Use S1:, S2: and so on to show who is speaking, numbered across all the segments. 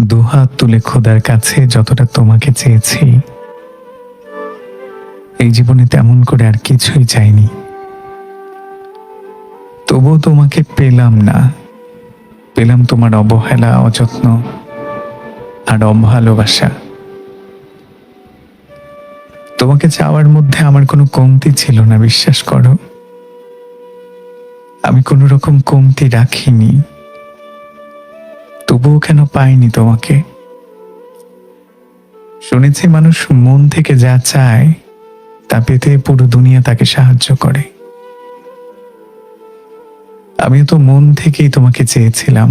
S1: দুহাত তুলে খোদার কাছে যতটা তোমাকে চেয়েছি, এই জীবনে তেমন করে আর কিছুই চাইনি। তবুও তোমাকে পেলাম না। পেলাম তোমার অবহেলা, অযত্ন আর অভালোবাসা। তোমাকে চাওয়ার মধ্যে আমার কোনো কমতি ছিল না, বিশ্বাস করো। আমি কোনো রকম কমতি রাখিনি। তবুও কেন পাইনি তোমাকে? শুনেছি মানুষ মন থেকে যা চায় তা পেতে পুরো দুনিয়া তাকে সাহায্য করে। আমিও তো মন থেকেই তোমাকে চেয়েছিলাম,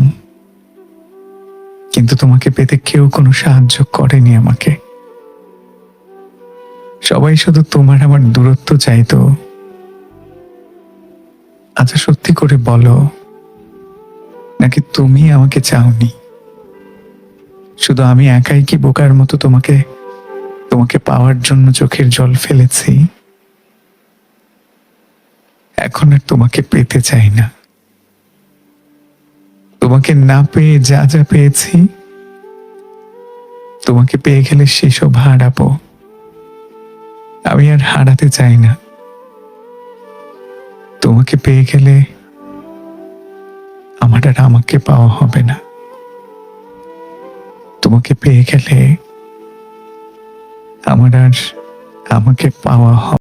S1: কিন্তু তোমাকে পেতে কেউ কোনো সাহায্য করেনি আমাকে। সবাই শুধু তোমার আমার দূরত্ব চাইতো। আচ্ছা, সত্যি করে বলো, নাকি তুমি আমাকে চাওনি? শুধু আমি একাই কি বোকার মতো তোমাকে তোমাকে পাওয়ার জন্য চোখের জল ফেলেছি? এখন আর তোমাকে পেতে চাই না। তোমাকে না পেয়ে যা যা পেয়েছি, তোমাকে পেয়ে গেলে সেসব হারাবো। আমি আর হারাতে চাই না। তোমাকে পেয়ে গেলে আমার আর আমাকে পাওয়া হবে না। তোমাকে পেয়ে গেলে আমার আর আমাকে পাওয়া হবে